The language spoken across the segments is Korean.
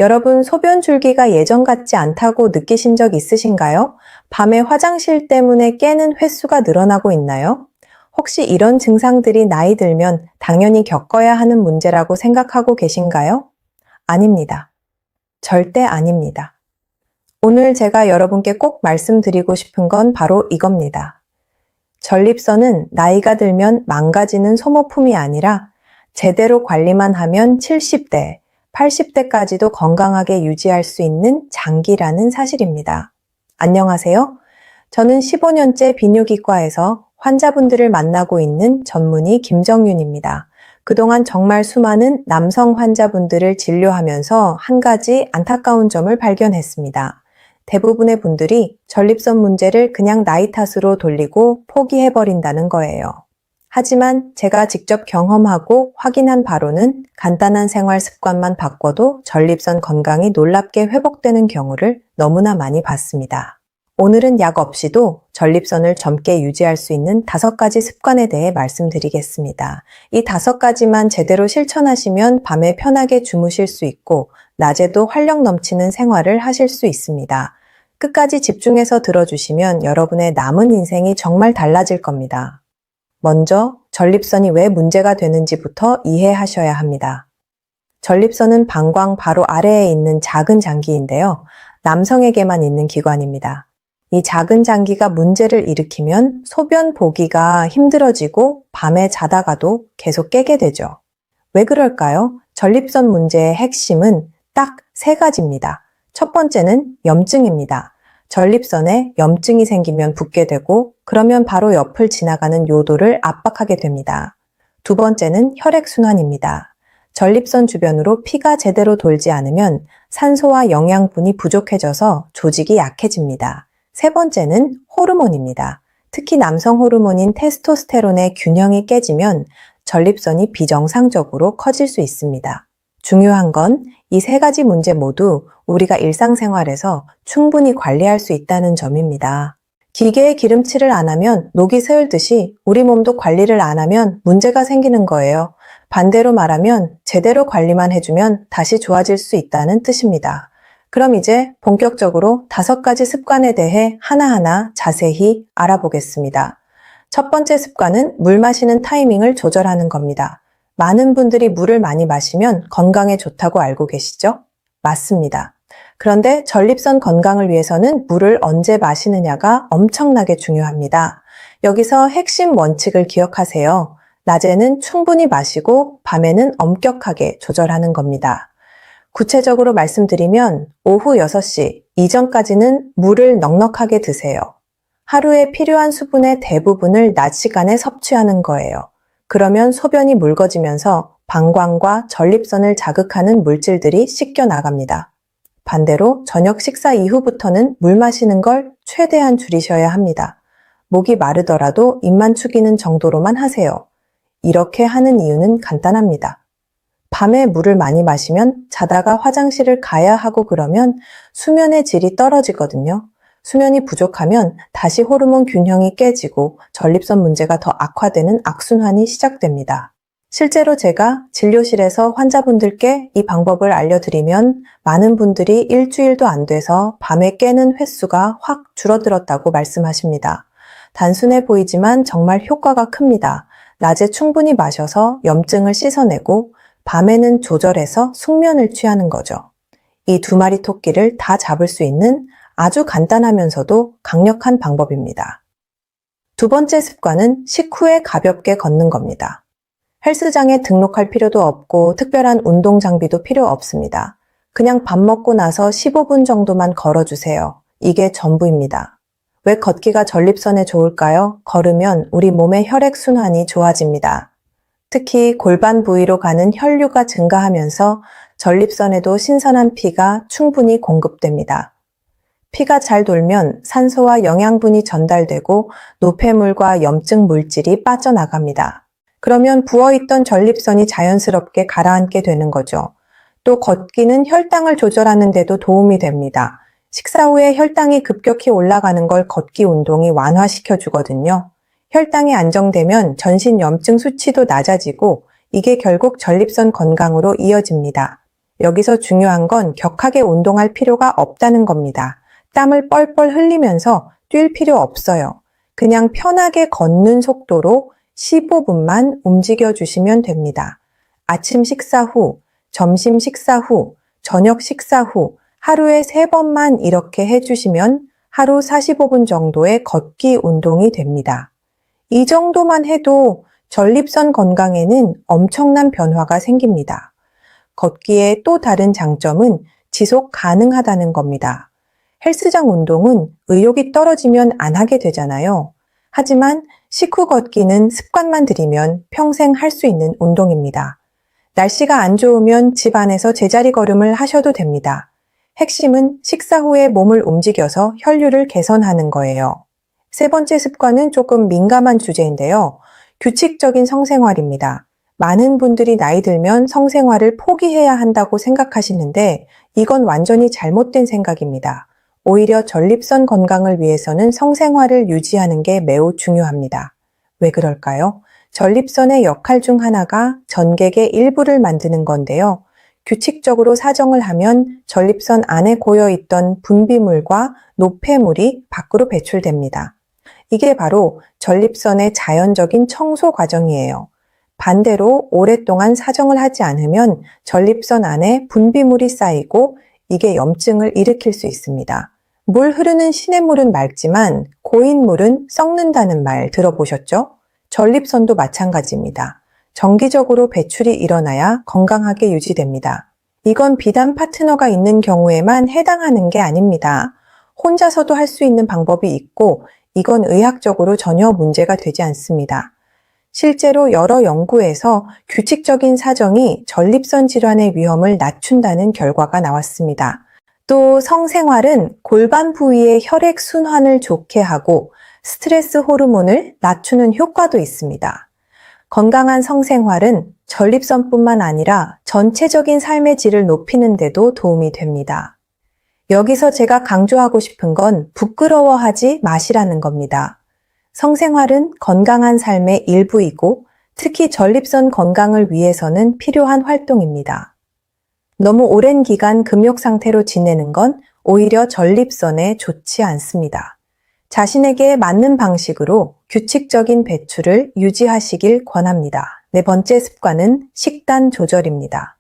여러분, 소변 줄기가 예전 같지 않다고 느끼신 적 있으신가요? 밤에 화장실 때문에 깨는 횟수가 늘어나고 있나요? 혹시 이런 증상들이 나이 들면 당연히 겪어야 하는 문제라고 생각하고 계신가요? 아닙니다. 절대 아닙니다. 오늘 제가 여러분께 꼭 말씀드리고 싶은 건 바로 이겁니다. 전립선은 나이가 들면 망가지는 소모품이 아니라 제대로 관리만 하면 70대, 80대까지도 건강하게 유지할 수 있는 장기라는 사실입니다. 안녕하세요. 저는 15년째 비뇨기과에서 환자분들을 만나고 있는 전문의 김정윤입니다. 그동안 정말 수많은 남성 환자분들을 진료하면서 한 가지 안타까운 점을 발견했습니다. 대부분의 분들이 전립선 문제를 그냥 나이 탓으로 돌리고 포기해버린다는 거예요. 하지만 제가 직접 경험하고 확인한 바로는 간단한 생활 습관만 바꿔도 전립선 건강이 놀랍게 회복되는 경우를 너무나 많이 봤습니다. 오늘은 약 없이도 전립선을 젊게 유지할 수 있는 5가지 습관에 대해 말씀드리겠습니다. 이 5가지만 제대로 실천하시면 밤에 편하게 주무실 수 있고 낮에도 활력 넘치는 생활을 하실 수 있습니다. 끝까지 집중해서 들어주시면 여러분의 남은 인생이 정말 달라질 겁니다. 먼저 전립선이 왜 문제가 되는지부터 이해하셔야 합니다. 전립선은 방광 바로 아래에 있는 작은 장기인데요. 남성에게만 있는 기관입니다. 이 작은 장기가 문제를 일으키면 소변 보기가 힘들어지고 밤에 자다가도 계속 깨게 되죠. 왜 그럴까요? 전립선 문제의 핵심은 딱 3가지입니다. 첫 번째는 염증입니다. 전립선에 염증이 생기면 붓게 되고 그러면 바로 옆을 지나가는 요도를 압박하게 됩니다. 두 번째는 혈액순환입니다. 전립선 주변으로 피가 제대로 돌지 않으면 산소와 영양분이 부족해져서 조직이 약해집니다. 세 번째는 호르몬입니다. 특히 남성 호르몬인 테스토스테론의 균형이 깨지면 전립선이 비정상적으로 커질 수 있습니다. 중요한 건 이 3가지 문제 모두 우리가 일상생활에서 충분히 관리할 수 있다는 점입니다. 기계에 기름칠을 안 하면 녹이 세울듯이 우리 몸도 관리를 안 하면 문제가 생기는 거예요. 반대로 말하면 제대로 관리만 해주면 다시 좋아질 수 있다는 뜻입니다. 그럼 이제 본격적으로 5가지 습관에 대해 하나하나 자세히 알아보겠습니다. 첫 번째 습관은 물 마시는 타이밍을 조절하는 겁니다. 많은 분들이 물을 많이 마시면 건강에 좋다고 알고 계시죠? 맞습니다. 그런데 전립선 건강을 위해서는 물을 언제 마시느냐가 엄청나게 중요합니다. 여기서 핵심 원칙을 기억하세요. 낮에는 충분히 마시고 밤에는 엄격하게 조절하는 겁니다. 구체적으로 말씀드리면 오후 6시 이전까지는 물을 넉넉하게 드세요. 하루에 필요한 수분의 대부분을 낮 시간에 섭취하는 거예요. 그러면 소변이 묽어지면서 방광과 전립선을 자극하는 물질들이 씻겨 나갑니다. 반대로 저녁 식사 이후부터는 물 마시는 걸 최대한 줄이셔야 합니다. 목이 마르더라도 입만 축이는 정도로만 하세요. 이렇게 하는 이유는 간단합니다. 밤에 물을 많이 마시면 자다가 화장실을 가야 하고 그러면 수면의 질이 떨어지거든요. 수면이 부족하면 다시 호르몬 균형이 깨지고 전립선 문제가 더 악화되는 악순환이 시작됩니다. 실제로 제가 진료실에서 환자분들께 이 방법을 알려드리면 많은 분들이 일주일도 안 돼서 밤에 깨는 횟수가 확 줄어들었다고 말씀하십니다. 단순해 보이지만 정말 효과가 큽니다. 낮에 충분히 마셔서 염증을 씻어내고 밤에는 조절해서 숙면을 취하는 거죠. 이 2마리 토끼를 다 잡을 수 있는 아주 간단하면서도 강력한 방법입니다. 두 번째 습관은 식후에 가볍게 걷는 겁니다. 헬스장에 등록할 필요도 없고 특별한 운동 장비도 필요 없습니다. 그냥 밥 먹고 나서 15분 정도만 걸어주세요. 이게 전부입니다. 왜 걷기가 전립선에 좋을까요? 걸으면 우리 몸의 혈액순환이 좋아집니다. 특히 골반 부위로 가는 혈류가 증가하면서 전립선에도 신선한 피가 충분히 공급됩니다. 피가 잘 돌면 산소와 영양분이 전달되고 노폐물과 염증 물질이 빠져나갑니다. 그러면 부어있던 전립선이 자연스럽게 가라앉게 되는 거죠. 또 걷기는 혈당을 조절하는 데도 도움이 됩니다. 식사 후에 혈당이 급격히 올라가는 걸 걷기 운동이 완화시켜 주거든요. 혈당이 안정되면 전신 염증 수치도 낮아지고 이게 결국 전립선 건강으로 이어집니다. 여기서 중요한 건 격하게 운동할 필요가 없다는 겁니다. 땀을 뻘뻘 흘리면서 뛸 필요 없어요. 그냥 편하게 걷는 속도로 15분만 움직여 주시면 됩니다. 아침 식사 후, 점심 식사 후, 저녁 식사 후 하루에 3번만 이렇게 해주시면 하루 45분 정도의 걷기 운동이 됩니다. 이 정도만 해도 전립선 건강에는 엄청난 변화가 생깁니다. 걷기의 또 다른 장점은 지속 가능하다는 겁니다. 헬스장 운동은 의욕이 떨어지면 안 하게 되잖아요. 하지만 식후 걷기는 습관만 들이면 평생 할 수 있는 운동입니다. 날씨가 안 좋으면 집 안에서 제자리 걸음을 하셔도 됩니다. 핵심은 식사 후에 몸을 움직여서 혈류를 개선하는 거예요. 세 번째 습관은 조금 민감한 주제인데요. 규칙적인 성생활입니다. 많은 분들이 나이 들면 성생활을 포기해야 한다고 생각하시는데 이건 완전히 잘못된 생각입니다. 오히려 전립선 건강을 위해서는 성생활을 유지하는 게 매우 중요합니다. 왜 그럴까요? 전립선의 역할 중 하나가 전객의 일부를 만드는 건데요. 규칙적으로 사정을 하면 전립선 안에 고여있던 분비물과 노폐물이 밖으로 배출됩니다. 이게 바로 전립선의 자연적인 청소 과정이에요. 반대로 오랫동안 사정을 하지 않으면 전립선 안에 분비물이 쌓이고 이게 염증을 일으킬 수 있습니다. 물 흐르는 시냇물은 맑지만 고인물은 썩는다는 말 들어보셨죠? 전립선도 마찬가지입니다. 정기적으로 배출이 일어나야 건강하게 유지됩니다. 이건 비단 파트너가 있는 경우에만 해당하는 게 아닙니다. 혼자서도 할 수 있는 방법이 있고 이건 의학적으로 전혀 문제가 되지 않습니다. 실제로 여러 연구에서 규칙적인 사정이 전립선 질환의 위험을 낮춘다는 결과가 나왔습니다. 또 성생활은 골반 부위의 혈액 순환을 좋게 하고 스트레스 호르몬을 낮추는 효과도 있습니다. 건강한 성생활은 전립선뿐만 아니라 전체적인 삶의 질을 높이는 데도 도움이 됩니다. 여기서 제가 강조하고 싶은 건 부끄러워하지 마시라는 겁니다. 성생활은 건강한 삶의 일부이고 특히 전립선 건강을 위해서는 필요한 활동입니다. 너무 오랜 기간 금욕 상태로 지내는 건 오히려 전립선에 좋지 않습니다. 자신에게 맞는 방식으로 규칙적인 배출을 유지하시길 권합니다. 네 번째 습관은 식단 조절입니다.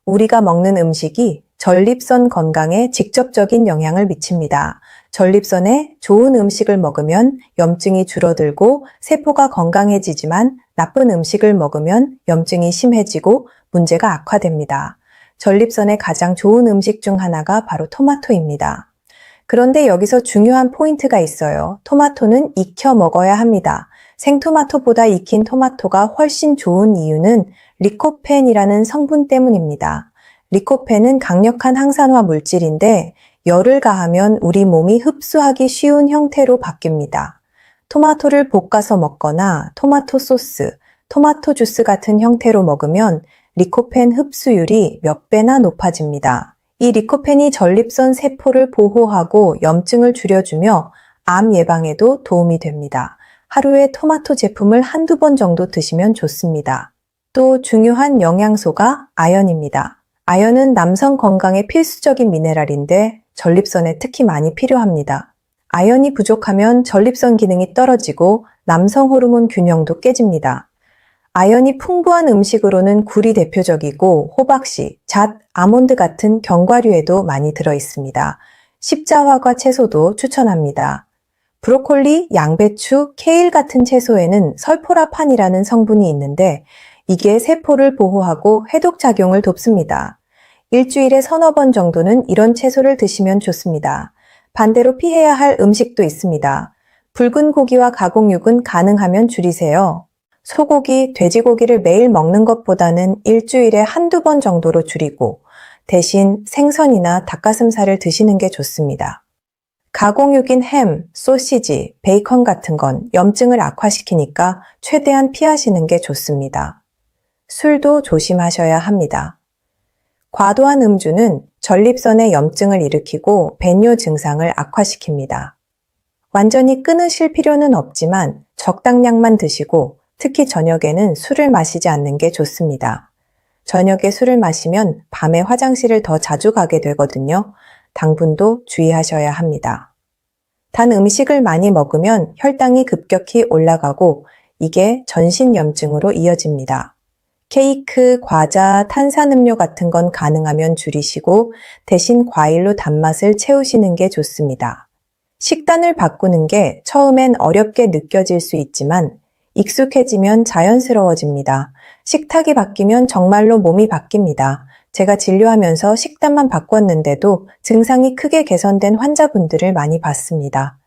우리가 먹는 음식이 전립선 건강에 직접적인 영향을 미칩니다. 전립선에 좋은 음식을 먹으면 염증이 줄어들고 세포가 건강해지지만 나쁜 음식을 먹으면 염증이 심해지고 문제가 악화됩니다. 전립선에 가장 좋은 음식 중 하나가 바로 토마토입니다. 그런데 여기서 중요한 포인트가 있어요. 토마토는 익혀 먹어야 합니다. 생토마토보다 익힌 토마토가 훨씬 좋은 이유는 리코펜이라는 성분 때문입니다. 리코펜은 강력한 항산화 물질인데 열을 가하면 우리 몸이 흡수하기 쉬운 형태로 바뀝니다. 토마토를 볶아서 먹거나 토마토 소스, 토마토 주스 같은 형태로 먹으면 리코펜 흡수율이 몇 배나 높아집니다. 이 리코펜이 전립선 세포를 보호하고 염증을 줄여주며 암 예방에도 도움이 됩니다. 하루에 토마토 제품을 한두 번 정도 드시면 좋습니다. 또 중요한 영양소가 아연입니다. 아연은 남성 건강에 필수적인 미네랄인데 전립선에 특히 많이 필요합니다. 아연이 부족하면 전립선 기능이 떨어지고 남성 호르몬 균형도 깨집니다. 아연이 풍부한 음식으로는 굴이 대표적이고 호박씨, 잣, 아몬드 같은 견과류에도 많이 들어 있습니다. 십자화과 채소도 추천합니다. 브로콜리, 양배추, 케일 같은 채소에는 설포라판이라는 성분이 있는데 이게 세포를 보호하고 해독 작용을 돕습니다. 일주일에 서너 번 정도는 이런 채소를 드시면 좋습니다. 반대로 피해야 할 음식도 있습니다. 붉은 고기와 가공육은 가능하면 줄이세요. 소고기, 돼지고기를 매일 먹는 것보다는 일주일에 한두 번 정도로 줄이고 대신 생선이나 닭가슴살을 드시는 게 좋습니다. 가공육인 햄, 소시지, 베이컨 같은 건 염증을 악화시키니까 최대한 피하시는 게 좋습니다. 술도 조심하셔야 합니다. 과도한 음주는 전립선에 염증을 일으키고 배뇨 증상을 악화시킵니다. 완전히 끊으실 필요는 없지만 적당량만 드시고 특히 저녁에는 술을 마시지 않는 게 좋습니다. 저녁에 술을 마시면 밤에 화장실을 더 자주 가게 되거든요. 당분도 주의하셔야 합니다. 단 음식을 많이 먹으면 혈당이 급격히 올라가고 이게 전신염증으로 이어집니다. 케이크, 과자, 탄산음료 같은 건 가능하면 줄이시고 대신 과일로 단맛을 채우시는 게 좋습니다. 식단을 바꾸는 게 처음엔 어렵게 느껴질 수 있지만 익숙해지면 자연스러워집니다. 식탁이 바뀌면 정말로 몸이 바뀝니다. 제가 진료하면서 식단만 바꿨는데도 증상이 크게 개선된 환자분들을 많이 봤습니다.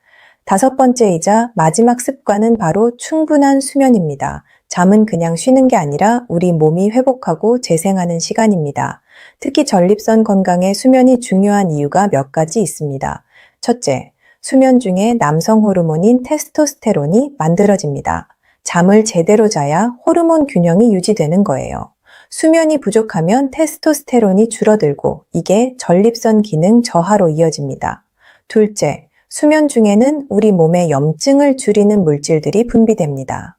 5번째이자 마지막 습관은 바로 충분한 수면입니다. 잠은 그냥 쉬는 게 아니라 우리 몸이 회복하고 재생하는 시간입니다. 특히 전립선 건강에 수면이 중요한 이유가 몇 가지 있습니다. 첫째, 수면 중에 남성 호르몬인 테스토스테론이 만들어집니다. 잠을 제대로 자야 호르몬 균형이 유지되는 거예요. 수면이 부족하면 테스토스테론이 줄어들고 이게 전립선 기능 저하로 이어집니다. 둘째, 수면 중에는 우리 몸의 염증을 줄이는 물질들이 분비됩니다.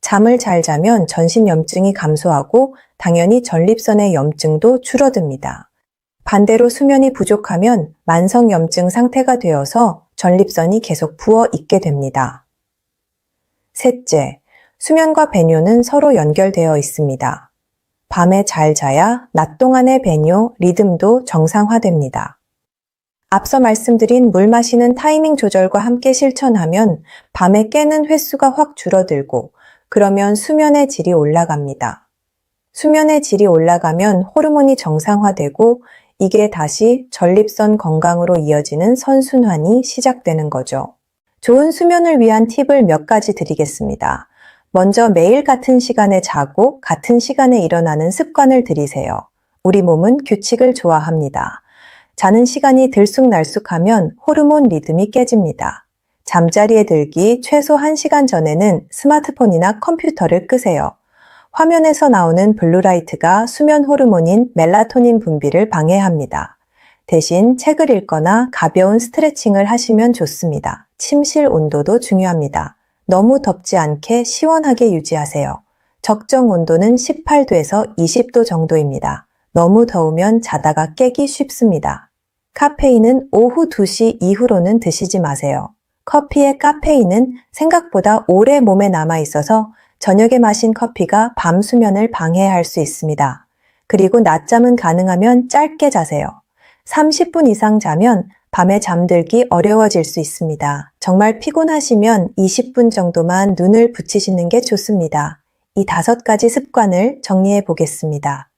잠을 잘 자면 전신염증이 감소하고 당연히 전립선의 염증도 줄어듭니다. 반대로 수면이 부족하면 만성염증 상태가 되어서 전립선이 계속 부어 있게 됩니다. 셋째, 수면과 배뇨는 서로 연결되어 있습니다. 밤에 잘 자야 낮 동안의 배뇨, 리듬도 정상화됩니다. 앞서 말씀드린 물 마시는 타이밍 조절과 함께 실천하면 밤에 깨는 횟수가 확 줄어들고 그러면 수면의 질이 올라갑니다. 수면의 질이 올라가면 호르몬이 정상화되고 이게 다시 전립선 건강으로 이어지는 선순환이 시작되는 거죠. 좋은 수면을 위한 팁을 몇 가지 드리겠습니다. 먼저 매일 같은 시간에 자고 같은 시간에 일어나는 습관을 들이세요. 우리 몸은 규칙을 좋아합니다. 자는 시간이 들쑥날쑥하면 호르몬 리듬이 깨집니다. 잠자리에 들기 최소 1시간 전에는 스마트폰이나 컴퓨터를 끄세요. 화면에서 나오는 블루라이트가 수면 호르몬인 멜라토닌 분비를 방해합니다. 대신 책을 읽거나 가벼운 스트레칭을 하시면 좋습니다. 침실 온도도 중요합니다. 너무 덥지 않게 시원하게 유지하세요. 적정 온도는 18도에서 20도 정도입니다. 너무 더우면 자다가 깨기 쉽습니다. 카페인은 오후 2시 이후로는 드시지 마세요. 커피의 카페인은 생각보다 오래 몸에 남아 있어서 저녁에 마신 커피가 밤 수면을 방해할 수 있습니다. 그리고 낮잠은 가능하면 짧게 자세요. 30분 이상 자면 밤에 잠들기 어려워질 수 있습니다. 정말 피곤하시면 20분 정도만 눈을 붙이시는 게 좋습니다. 이 5가지 습관을 정리해 보겠습니다.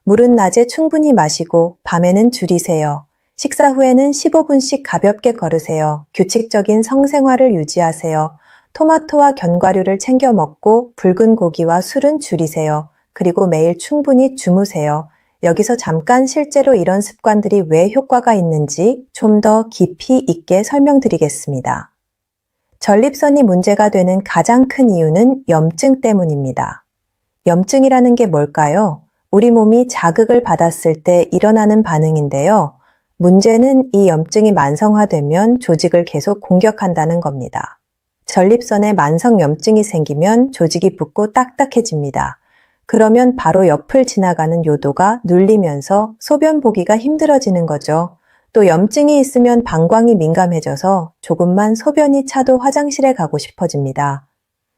물은 낮에 충분히 마시고 밤에는 줄이세요. 식사 후에는 15분씩 가볍게 걸으세요. 규칙적인 성생활을 유지하세요. 토마토와 견과류를 챙겨 먹고 붉은 고기와 술은 줄이세요. 그리고 매일 충분히 주무세요. 여기서 잠깐 실제로 이런 습관들이 왜 효과가 있는지 좀 더 깊이 있게 설명드리겠습니다. 전립선이 문제가 되는 가장 큰 이유는 염증 때문입니다. 염증이라는 게 뭘까요? 우리 몸이 자극을 받았을 때 일어나는 반응인데요. 문제는 이 염증이 만성화되면 조직을 계속 공격한다는 겁니다. 전립선에 만성 염증이 생기면 조직이 붓고 딱딱해집니다. 그러면 바로 옆을 지나가는 요도가 눌리면서 소변 보기가 힘들어지는 거죠. 또 염증이 있으면 방광이 민감해져서 조금만 소변이 차도 화장실에 가고 싶어집니다.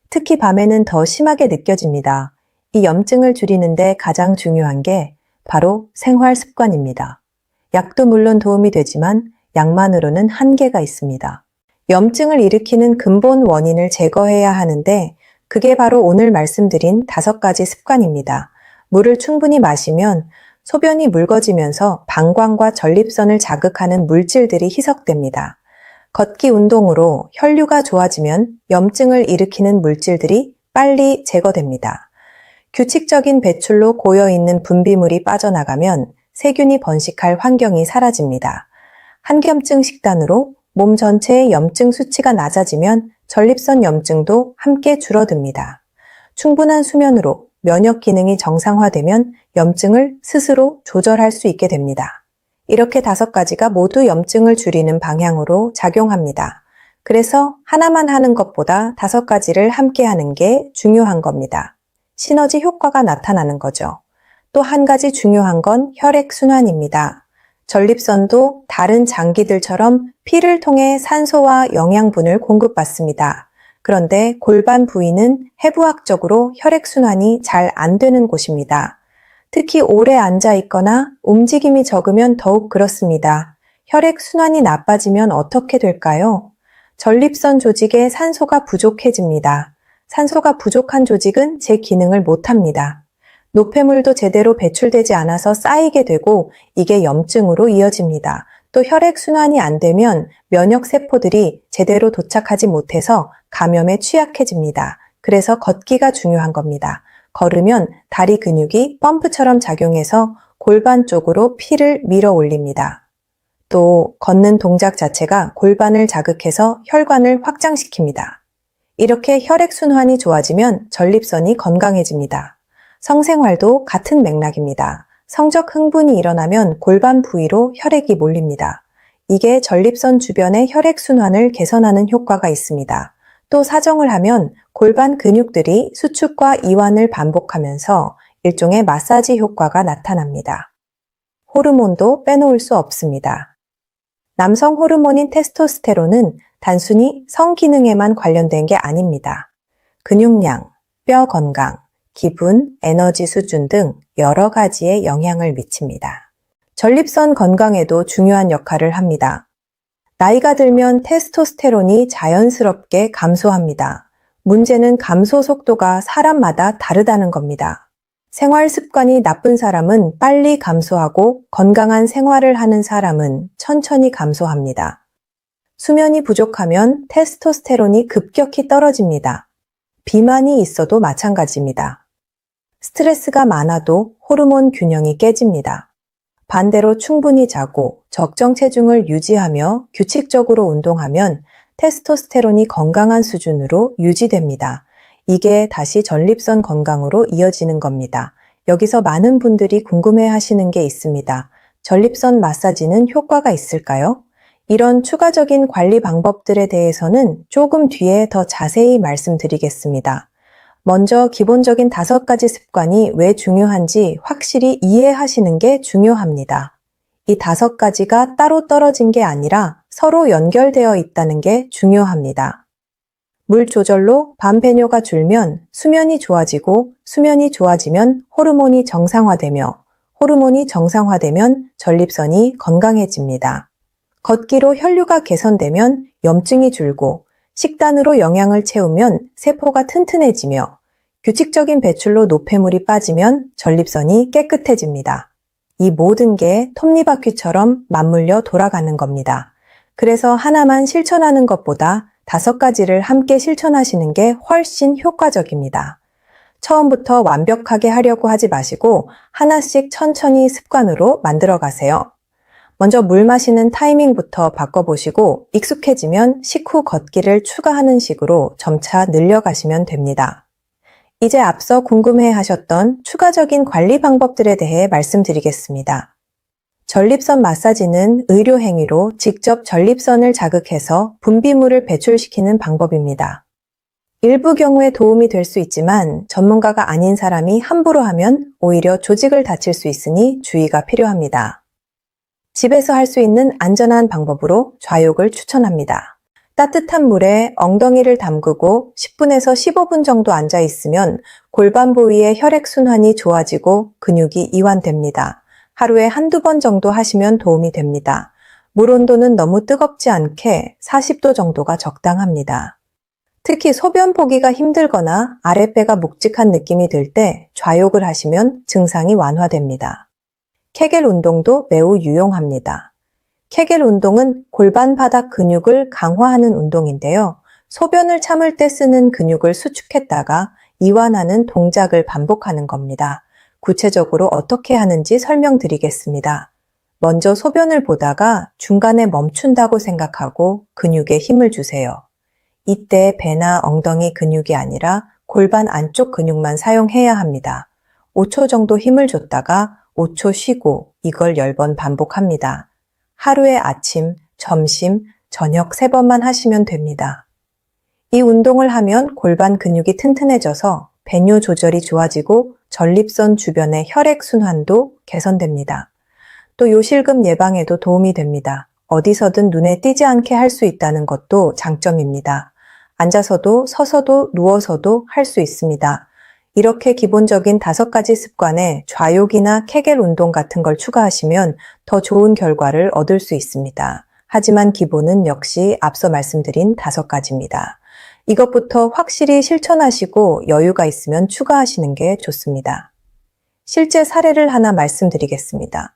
특히 밤에는 더 심하게 느껴집니다. 이 염증을 줄이는데 가장 중요한 게 바로 생활 습관입니다. 약도 물론 도움이 되지만 약만으로는 한계가 있습니다. 염증을 일으키는 근본 원인을 제거해야 하는데 그게 바로 오늘 말씀드린 5가지 습관입니다. 물을 충분히 마시면 소변이 묽어지면서 방광과 전립선을 자극하는 물질들이 희석됩니다. 걷기 운동으로 혈류가 좋아지면 염증을 일으키는 물질들이 빨리 제거됩니다. 규칙적인 배출로 고여있는 분비물이 빠져나가면 세균이 번식할 환경이 사라집니다. 한겸증 식단으로 몸 전체의 염증 수치가 낮아지면 전립선 염증도 함께 줄어듭니다. 충분한 수면으로 면역 기능이 정상화되면 염증을 스스로 조절할 수 있게 됩니다. 이렇게 5가지가 모두 염증을 줄이는 방향으로 작용합니다. 그래서 하나만 하는 것보다 5가지를 함께 하는 게 중요한 겁니다. 시너지 효과가 나타나는 거죠. 또 한 가지 중요한 건 혈액순환입니다. 전립선도 다른 장기들처럼 피를 통해 산소와 영양분을 공급받습니다. 그런데 골반 부위는 해부학적으로 혈액순환이 잘 안 되는 곳입니다. 특히 오래 앉아 있거나 움직임이 적으면 더욱 그렇습니다. 혈액순환이 나빠지면 어떻게 될까요? 전립선 조직에 산소가 부족해집니다. 산소가 부족한 조직은 제 기능을 못합니다. 노폐물도 제대로 배출되지 않아서 쌓이게 되고 이게 염증으로 이어집니다. 또 혈액순환이 안 되면 면역세포들이 제대로 도착하지 못해서 감염에 취약해집니다. 그래서 걷기가 중요한 겁니다. 걸으면 다리 근육이 펌프처럼 작용해서 골반 쪽으로 피를 밀어 올립니다. 또 걷는 동작 자체가 골반을 자극해서 혈관을 확장시킵니다. 이렇게 혈액순환이 좋아지면 전립선이 건강해집니다. 성생활도 같은 맥락입니다. 성적 흥분이 일어나면 골반 부위로 혈액이 몰립니다. 이게 전립선 주변의 혈액순환을 개선하는 효과가 있습니다. 또 사정을 하면 골반 근육들이 수축과 이완을 반복하면서 일종의 마사지 효과가 나타납니다. 호르몬도 빼놓을 수 없습니다. 남성 호르몬인 테스토스테론은 단순히 성기능에만 관련된 게 아닙니다. 근육량, 뼈 건강, 기분, 에너지 수준 등 여러 가지에 영향을 미칩니다. 전립선 건강에도 중요한 역할을 합니다. 나이가 들면 테스토스테론이 자연스럽게 감소합니다. 문제는 감소 속도가 사람마다 다르다는 겁니다. 생활 습관이 나쁜 사람은 빨리 감소하고 건강한 생활을 하는 사람은 천천히 감소합니다. 수면이 부족하면 테스토스테론이 급격히 떨어집니다. 비만이 있어도 마찬가지입니다. 스트레스가 많아도 호르몬 균형이 깨집니다. 반대로 충분히 자고 적정 체중을 유지하며 규칙적으로 운동하면 테스토스테론이 건강한 수준으로 유지됩니다. 이게 다시 전립선 건강으로 이어지는 겁니다. 여기서 많은 분들이 궁금해 하시는 게 있습니다. 전립선 마사지는 효과가 있을까요? 이런 추가적인 관리 방법들에 대해서는 조금 뒤에 더 자세히 말씀드리겠습니다. 먼저 기본적인 5가지 습관이 왜 중요한지 확실히 이해하시는 게 중요합니다. 이 5가지가 따로 떨어진 게 아니라 서로 연결되어 있다는 게 중요합니다. 물 조절로 밤배뇨가 줄면 수면이 좋아지고 수면이 좋아지면 호르몬이 정상화되며 호르몬이 정상화되면 전립선이 건강해집니다. 걷기로 혈류가 개선되면 염증이 줄고 식단으로 영양을 채우면 세포가 튼튼해지며 규칙적인 배출로 노폐물이 빠지면 전립선이 깨끗해집니다. 이 모든 게 톱니바퀴처럼 맞물려 돌아가는 겁니다. 그래서 하나만 실천하는 것보다 5가지를 함께 실천하시는 게 훨씬 효과적입니다. 처음부터 완벽하게 하려고 하지 마시고 하나씩 천천히 습관으로 만들어 가세요. 먼저 물 마시는 타이밍부터 바꿔보시고 익숙해지면 식후 걷기를 추가하는 식으로 점차 늘려가시면 됩니다. 이제 앞서 궁금해 하셨던 추가적인 관리 방법들에 대해 말씀드리겠습니다. 전립선 마사지는 의료 행위로 직접 전립선을 자극해서 분비물을 배출시키는 방법입니다. 일부 경우에 도움이 될 수 있지만 전문가가 아닌 사람이 함부로 하면 오히려 조직을 다칠 수 있으니 주의가 필요합니다. 집에서 할 수 있는 안전한 방법으로 좌욕을 추천합니다. 따뜻한 물에 엉덩이를 담그고 10분에서 15분 정도 앉아 있으면 골반 부위의 혈액순환이 좋아지고 근육이 이완됩니다. 하루에 한두 번 정도 하시면 도움이 됩니다. 물 온도는 너무 뜨겁지 않게 40도 정도가 적당합니다. 특히 소변 보기가 힘들거나 아랫배가 묵직한 느낌이 들 때 좌욕을 하시면 증상이 완화됩니다. 케겔 운동도 매우 유용합니다. 케겔 운동은 골반 바닥 근육을 강화하는 운동인데요. 소변을 참을 때 쓰는 근육을 수축했다가 이완하는 동작을 반복하는 겁니다. 구체적으로 어떻게 하는지 설명드리겠습니다. 먼저 소변을 보다가 중간에 멈춘다고 생각하고 근육에 힘을 주세요. 이때 배나 엉덩이 근육이 아니라 골반 안쪽 근육만 사용해야 합니다. 5초 정도 힘을 줬다가 5초 쉬고 이걸 10번 반복합니다. 하루에 아침, 점심, 저녁 3번만 하시면 됩니다. 이 운동을 하면 골반 근육이 튼튼해져서 배뇨 조절이 좋아지고 전립선 주변의 혈액순환도 개선됩니다. 또 요실금 예방에도 도움이 됩니다. 어디서든 눈에 띄지 않게 할 수 있다는 것도 장점입니다. 앉아서도 서서도 누워서도 할 수 있습니다. 이렇게 기본적인 5가지 습관에 좌욕이나 케겔 운동 같은 걸 추가하시면 더 좋은 결과를 얻을 수 있습니다. 하지만 기본은 역시 앞서 말씀드린 5가지입니다. 이것부터 확실히 실천하시고 여유가 있으면 추가하시는 게 좋습니다. 실제 사례를 하나 말씀드리겠습니다.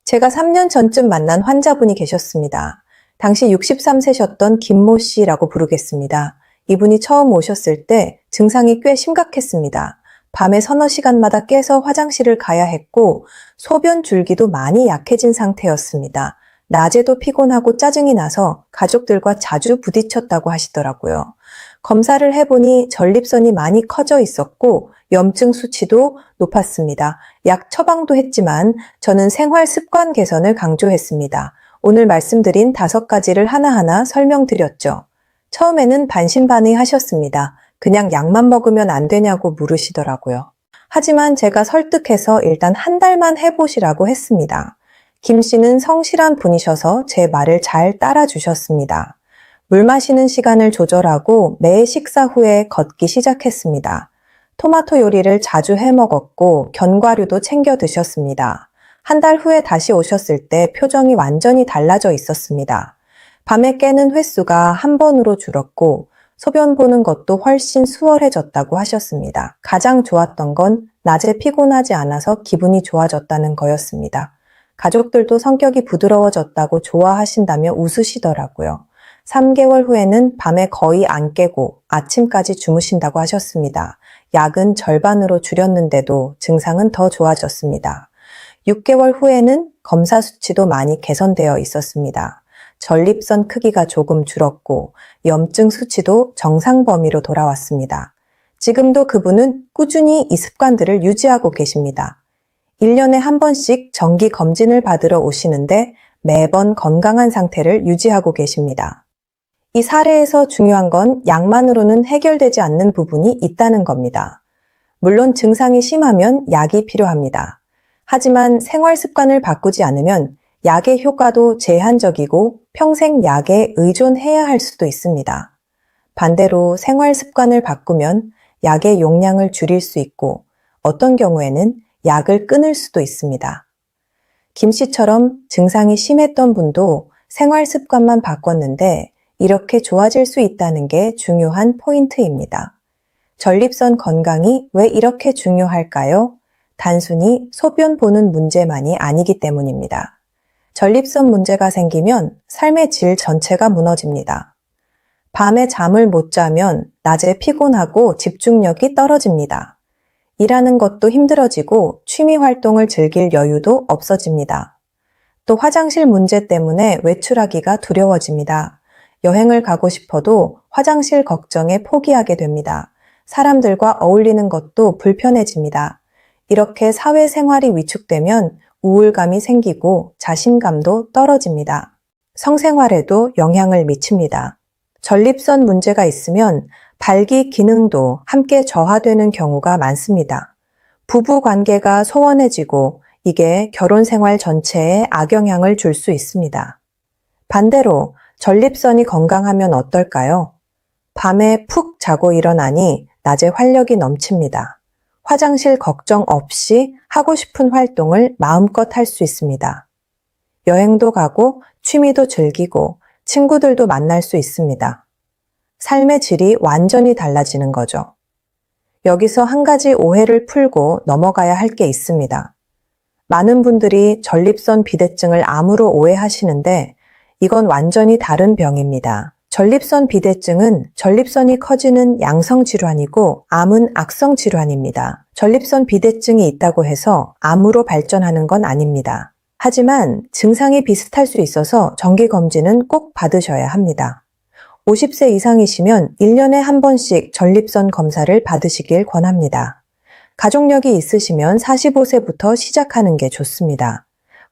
제가 3년 전쯤 만난 환자분이 계셨습니다. 당시 63세셨던 김모 씨라고 부르겠습니다. 이분이 처음 오셨을 때 증상이 꽤 심각했습니다. 밤에 서너 시간마다 깨서 화장실을 가야 했고 소변 줄기도 많이 약해진 상태였습니다. 낮에도 피곤하고 짜증이 나서 가족들과 자주 부딪혔다고 하시더라고요. 검사를 해보니 전립선이 많이 커져 있었고 염증 수치도 높았습니다. 약 처방도 했지만 저는 생활 습관 개선을 강조했습니다. 오늘 말씀드린 5가지를 하나하나 설명드렸죠. 처음에는 반신반의하셨습니다. 그냥 약만 먹으면 안 되냐고 물으시더라고요. 하지만 제가 설득해서 일단 한 달만 해보시라고 했습니다. 김 씨는 성실한 분이셔서 제 말을 잘 따라주셨습니다. 물 마시는 시간을 조절하고 매 식사 후에 걷기 시작했습니다. 토마토 요리를 자주 해 먹었고 견과류도 챙겨 드셨습니다. 한 달 후에 다시 오셨을 때 표정이 완전히 달라져 있었습니다. 밤에 깨는 횟수가 1번으로 줄었고 소변 보는 것도 훨씬 수월해졌다고 하셨습니다. 가장 좋았던 건 낮에 피곤하지 않아서 기분이 좋아졌다는 거였습니다. 가족들도 성격이 부드러워졌다고 좋아하신다며 웃으시더라고요. 3개월 후에는 밤에 거의 안 깨고 아침까지 주무신다고 하셨습니다. 약은 절반으로 줄였는데도 증상은 더 좋아졌습니다. 6개월 후에는 검사 수치도 많이 개선되어 있었습니다. 전립선 크기가 조금 줄었고 염증 수치도 정상 범위로 돌아왔습니다. 지금도 그분은 꾸준히 이 습관들을 유지하고 계십니다. 1년에 한 번씩 정기 검진을 받으러 오시는데 매번 건강한 상태를 유지하고 계십니다. 이 사례에서 중요한 건 약만으로는 해결되지 않는 부분이 있다는 겁니다. 물론 증상이 심하면 약이 필요합니다. 하지만 생활 습관을 바꾸지 않으면 약의 효과도 제한적이고 평생 약에 의존해야 할 수도 있습니다. 반대로 생활 습관을 바꾸면 약의 용량을 줄일 수 있고 어떤 경우에는 약을 끊을 수도 있습니다. 김 씨처럼 증상이 심했던 분도 생활 습관만 바꿨는데 이렇게 좋아질 수 있다는 게 중요한 포인트입니다. 전립선 건강이 왜 이렇게 중요할까요? 단순히 소변 보는 문제만이 아니기 때문입니다. 전립선 문제가 생기면 삶의 질 전체가 무너집니다. 밤에 잠을 못 자면 낮에 피곤하고 집중력이 떨어집니다. 일하는 것도 힘들어지고 취미 활동을 즐길 여유도 없어집니다. 또 화장실 문제 때문에 외출하기가 두려워집니다. 여행을 가고 싶어도 화장실 걱정에 포기하게 됩니다. 사람들과 어울리는 것도 불편해집니다. 이렇게 사회생활이 위축되면 우울감이 생기고 자신감도 떨어집니다. 성생활에도 영향을 미칩니다. 전립선 문제가 있으면 발기 기능도 함께 저하되는 경우가 많습니다. 부부 관계가 소원해지고 이게 결혼 생활 전체에 악영향을 줄 수 있습니다. 반대로 전립선이 건강하면 어떨까요? 밤에 푹 자고 일어나니 낮에 활력이 넘칩니다. 화장실 걱정 없이 하고 싶은 활동을 마음껏 할 수 있습니다. 여행도 가고 취미도 즐기고 친구들도 만날 수 있습니다. 삶의 질이 완전히 달라지는 거죠. 여기서 한 가지 오해를 풀고 넘어가야 할 게 있습니다. 많은 분들이 전립선 비대증을 암으로 오해하시는데 이건 완전히 다른 병입니다. 전립선 비대증은 전립선이 커지는 양성 질환이고 암은 악성 질환입니다. 전립선 비대증이 있다고 해서 암으로 발전하는 건 아닙니다. 하지만 증상이 비슷할 수 있어서 정기검진은 꼭 받으셔야 합니다. 50세 이상이시면 1년에 한 번씩 전립선 검사를 받으시길 권합니다. 가족력이 있으시면 45세부터 시작하는 게 좋습니다.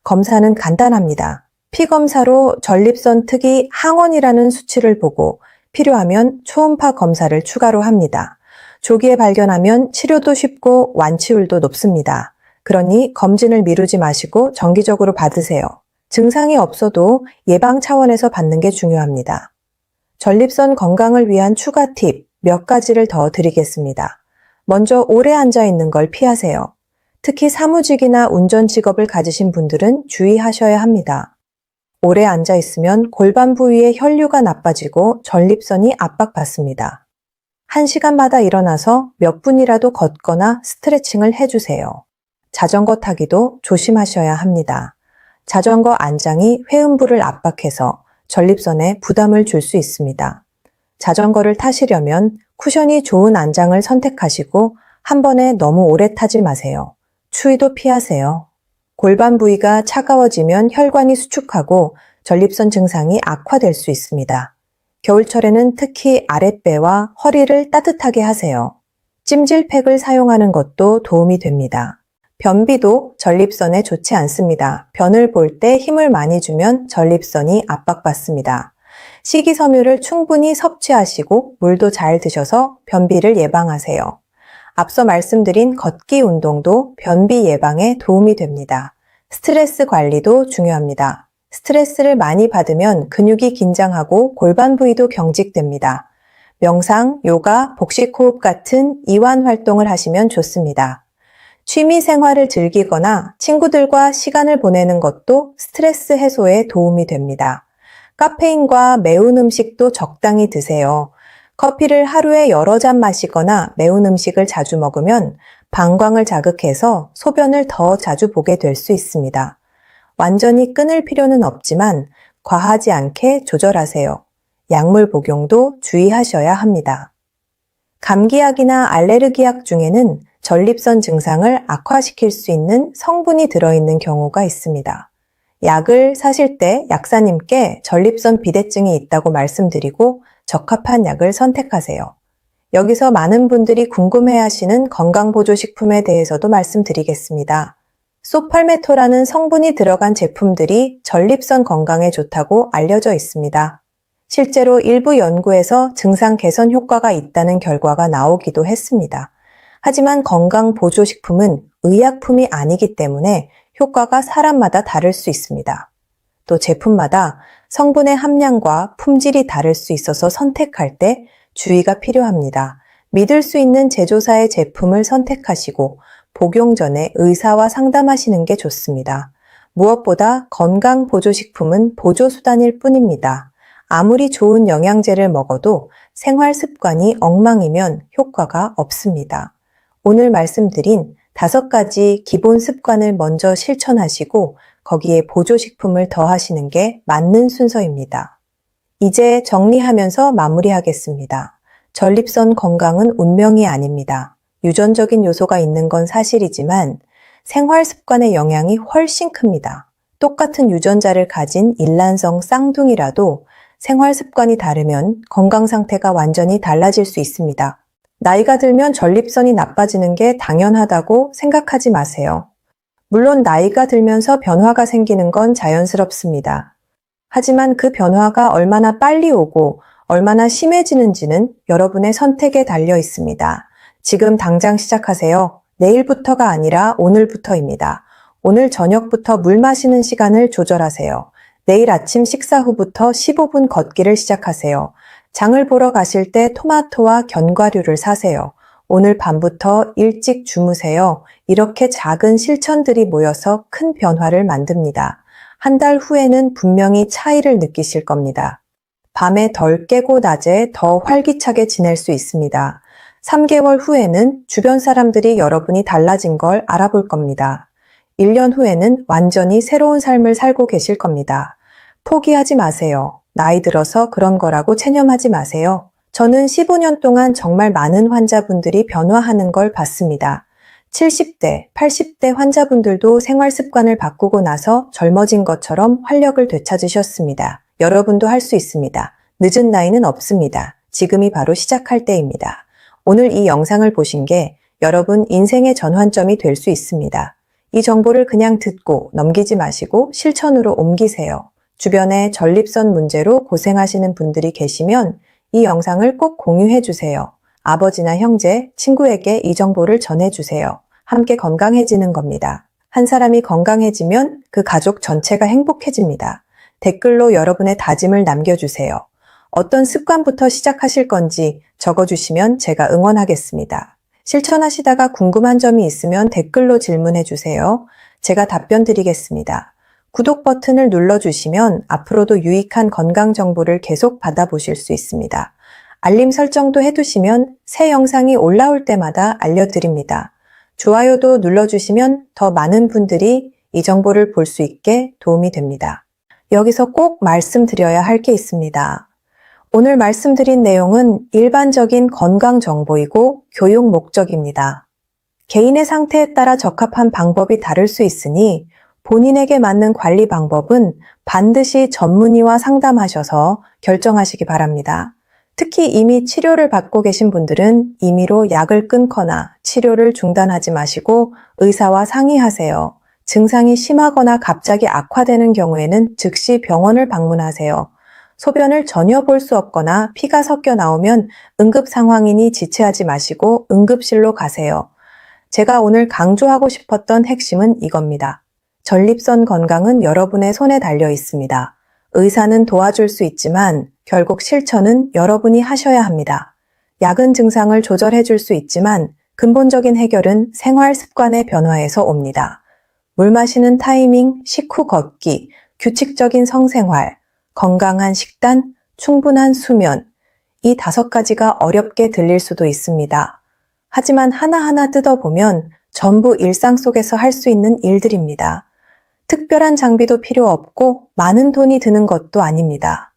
검사는 간단합니다. 피검사로 전립선 특이 항원이라는 수치를 보고 필요하면 초음파 검사를 추가로 합니다. 조기에 발견하면 치료도 쉽고 완치율도 높습니다. 그러니 검진을 미루지 마시고 정기적으로 받으세요. 증상이 없어도 예방 차원에서 받는 게 중요합니다. 전립선 건강을 위한 추가 팁 몇 가지를 더 드리겠습니다. 먼저 오래 앉아 있는 걸 피하세요. 특히 사무직이나 운전 직업을 가지신 분들은 주의하셔야 합니다. 오래 앉아 있으면 골반 부위의 혈류가 나빠지고 전립선이 압박받습니다. 1시간마다 일어나서 몇 분이라도 걷거나 스트레칭을 해주세요. 자전거 타기도 조심하셔야 합니다. 자전거 안장이 회음부를 압박해서 전립선에 부담을 줄 수 있습니다. 자전거를 타시려면 쿠션이 좋은 안장을 선택하시고 한 번에 너무 오래 타지 마세요. 추위도 피하세요. 골반 부위가 차가워지면 혈관이 수축하고 전립선 증상이 악화될 수 있습니다. 겨울철에는 특히 아랫배와 허리를 따뜻하게 하세요. 찜질팩을 사용하는 것도 도움이 됩니다. 변비도 전립선에 좋지 않습니다. 변을 볼 때 힘을 많이 주면 전립선이 압박받습니다. 식이섬유를 충분히 섭취하시고 물도 잘 드셔서 변비를 예방하세요. 앞서 말씀드린 걷기 운동도 변비 예방에 도움이 됩니다. 스트레스 관리도 중요합니다. 스트레스를 많이 받으면 근육이 긴장하고 골반 부위도 경직됩니다. 명상, 요가, 복식호흡 같은 이완 활동을 하시면 좋습니다. 취미 생활을 즐기거나 친구들과 시간을 보내는 것도 스트레스 해소에 도움이 됩니다. 카페인과 매운 음식도 적당히 드세요. 커피를 하루에 여러 잔 마시거나 매운 음식을 자주 먹으면 방광을 자극해서 소변을 더 자주 보게 될 수 있습니다. 완전히 끊을 필요는 없지만 과하지 않게 조절하세요. 약물 복용도 주의하셔야 합니다. 감기약이나 알레르기약 중에는 전립선 증상을 악화시킬 수 있는 성분이 들어있는 경우가 있습니다. 약을 사실 때 약사님께 전립선 비대증이 있다고 말씀드리고 적합한 약을 선택하세요. 여기서 많은 분들이 궁금해하시는 건강보조식품에 대해서도 말씀드리겠습니다. 소팔메토라는 성분이 들어간 제품들이 전립선 건강에 좋다고 알려져 있습니다. 실제로 일부 연구에서 증상 개선 효과가 있다는 결과가 나오기도 했습니다. 하지만 건강보조식품은 의약품이 아니기 때문에 효과가 사람마다 다를 수 있습니다. 또 제품마다 성분의 함량과 품질이 다를 수 있어서 선택할 때 주의가 필요합니다. 믿을 수 있는 제조사의 제품을 선택하시고 복용 전에 의사와 상담하시는 게 좋습니다. 무엇보다 건강보조식품은 보조수단일 뿐입니다. 아무리 좋은 영양제를 먹어도 생활 습관이 엉망이면 효과가 없습니다. 오늘 말씀드린 5가지 기본 습관을 먼저 실천하시고 거기에 보조식품을 더하시는 게 맞는 순서입니다. 이제 정리하면서 마무리하겠습니다. 전립선 건강은 운명이 아닙니다. 유전적인 요소가 있는 건 사실이지만 생활 습관의 영향이 훨씬 큽니다. 똑같은 유전자를 가진 일란성 쌍둥이라도 생활 습관이 다르면 건강 상태가 완전히 달라질 수 있습니다. 나이가 들면 전립선이 나빠지는 게 당연하다고 생각하지 마세요. 물론 나이가 들면서 변화가 생기는 건 자연스럽습니다. 하지만 그 변화가 얼마나 빨리 오고 얼마나 심해지는지는 여러분의 선택에 달려 있습니다. 지금 당장 시작하세요. 내일부터가 아니라 오늘부터입니다. 오늘 저녁부터 물 마시는 시간을 조절하세요. 내일 아침 식사 후부터 15분 걷기를 시작하세요. 장을 보러 가실 때 토마토와 견과류를 사세요. 오늘 밤부터 일찍 주무세요. 이렇게 작은 실천들이 모여서 큰 변화를 만듭니다. 한 달 후에는 분명히 차이를 느끼실 겁니다. 밤에 덜 깨고 낮에 더 활기차게 지낼 수 있습니다. 3개월 후에는 주변 사람들이 여러분이 달라진 걸 알아볼 겁니다. 1년 후에는 완전히 새로운 삶을 살고 계실 겁니다. 포기하지 마세요. 나이 들어서 그런 거라고 체념하지 마세요. 저는 15년 동안 정말 많은 환자분들이 변화하는 걸 봤습니다. 70대, 80대 환자분들도 생활 습관을 바꾸고 나서 젊어진 것처럼 활력을 되찾으셨습니다. 여러분도 할 수 있습니다. 늦은 나이는 없습니다. 지금이 바로 시작할 때입니다. 오늘 이 영상을 보신 게 여러분 인생의 전환점이 될 수 있습니다. 이 정보를 그냥 듣고 넘기지 마시고 실천으로 옮기세요. 주변에 전립선 문제로 고생하시는 분들이 계시면 이 영상을 꼭 공유해 주세요. 아버지나 형제, 친구에게 이 정보를 전해주세요. 함께 건강해지는 겁니다. 한 사람이 건강해지면 그 가족 전체가 행복해집니다. 댓글로 여러분의 다짐을 남겨주세요. 어떤 습관부터 시작하실 건지 적어주시면 제가 응원하겠습니다. 실천하시다가 궁금한 점이 있으면 댓글로 질문해 주세요. 제가 답변 드리겠습니다. 구독 버튼을 눌러주시면 앞으로도 유익한 건강 정보를 계속 받아보실 수 있습니다. 알림 설정도 해두시면 새 영상이 올라올 때마다 알려드립니다. 좋아요도 눌러주시면 더 많은 분들이 이 정보를 볼 수 있게 도움이 됩니다. 여기서 꼭 말씀드려야 할 게 있습니다. 오늘 말씀드린 내용은 일반적인 건강 정보이고 교육 목적입니다. 개인의 상태에 따라 적합한 방법이 다를 수 있으니 본인에게 맞는 관리 방법은 반드시 전문의와 상담하셔서 결정하시기 바랍니다. 특히 이미 치료를 받고 계신 분들은 임의로 약을 끊거나 치료를 중단하지 마시고 의사와 상의하세요. 증상이 심하거나 갑자기 악화되는 경우에는 즉시 병원을 방문하세요. 소변을 전혀 볼 수 없거나 피가 섞여 나오면 응급 상황이니 지체하지 마시고 응급실로 가세요. 제가 오늘 강조하고 싶었던 핵심은 이겁니다. 전립선 건강은 여러분의 손에 달려 있습니다. 의사는 도와줄 수 있지만 결국 실천은 여러분이 하셔야 합니다. 약은 증상을 조절해 줄 수 있지만 근본적인 해결은 생활 습관의 변화에서 옵니다. 물 마시는 타이밍, 식후 걷기, 규칙적인 성생활, 건강한 식단, 충분한 수면, 이 5가지가 어렵게 들릴 수도 있습니다. 하지만 하나하나 뜯어보면 전부 일상 속에서 할 수 있는 일들입니다. 특별한 장비도 필요 없고 많은 돈이 드는 것도 아닙니다.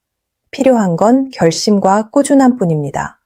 필요한 건 결심과 꾸준함 뿐입니다.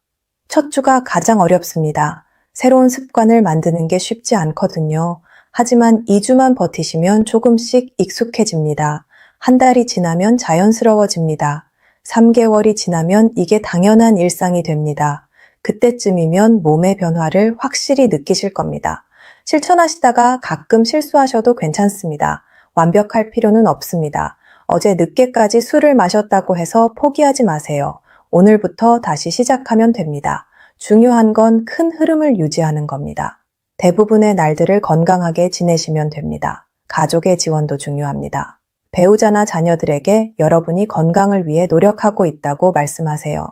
첫 주가 가장 어렵습니다. 새로운 습관을 만드는 게 쉽지 않거든요. 하지만 2주만 버티시면 조금씩 익숙해집니다. 한 달이 지나면 자연스러워집니다. 3개월이 지나면 이게 당연한 일상이 됩니다. 그때쯤이면 몸의 변화를 확실히 느끼실 겁니다. 실천하시다가 가끔 실수하셔도 괜찮습니다. 완벽할 필요는 없습니다. 어제 늦게까지 술을 마셨다고 해서 포기하지 마세요. 오늘부터 다시 시작하면 됩니다. 중요한 건 큰 흐름을 유지하는 겁니다. 대부분의 날들을 건강하게 지내시면 됩니다. 가족의 지원도 중요합니다. 배우자나 자녀들에게 여러분이 건강을 위해 노력하고 있다고 말씀하세요.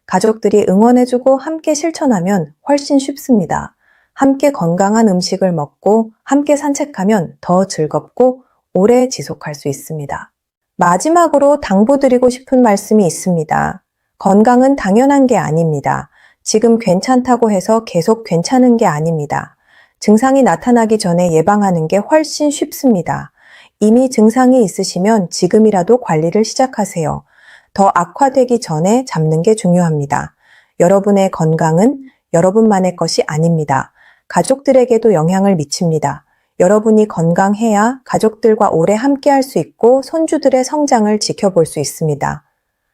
가족들이 응원해주고 함께 실천하면 훨씬 쉽습니다. 함께 건강한 음식을 먹고 함께 산책하면 더 즐겁고 오래 지속할 수 있습니다. 마지막으로 당부드리고 싶은 말씀이 있습니다. 건강은 당연한 게 아닙니다. 지금 괜찮다고 해서 계속 괜찮은 게 아닙니다. 증상이 나타나기 전에 예방하는 게 훨씬 쉽습니다. 이미 증상이 있으시면 지금이라도 관리를 시작하세요. 더 악화되기 전에 잡는 게 중요합니다. 여러분의 건강은 여러분만의 것이 아닙니다. 가족들에게도 영향을 미칩니다. 여러분이 건강해야 가족들과 오래 함께 할 수 있고 손주들의 성장을 지켜볼 수 있습니다.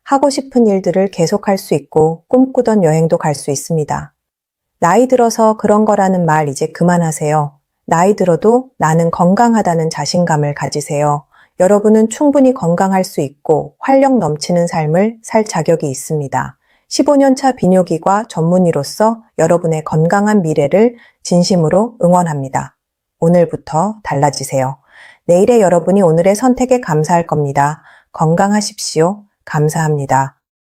하고 싶은 일들을 계속할 수 있고 꿈꾸던 여행도 갈 수 있습니다. 나이 들어서 그런 거라는 말 이제 그만하세요. 나이 들어도 나는 건강하다는 자신감을 가지세요. 여러분은 충분히 건강할 수 있고 활력 넘치는 삶을 살 자격이 있습니다. 15년차 비뇨기과 전문의로서 여러분의 건강한 미래를 진심으로 응원합니다. 오늘부터 달라지세요. 내일의 여러분이 오늘의 선택에 감사할 겁니다. 건강하십시오. 감사합니다.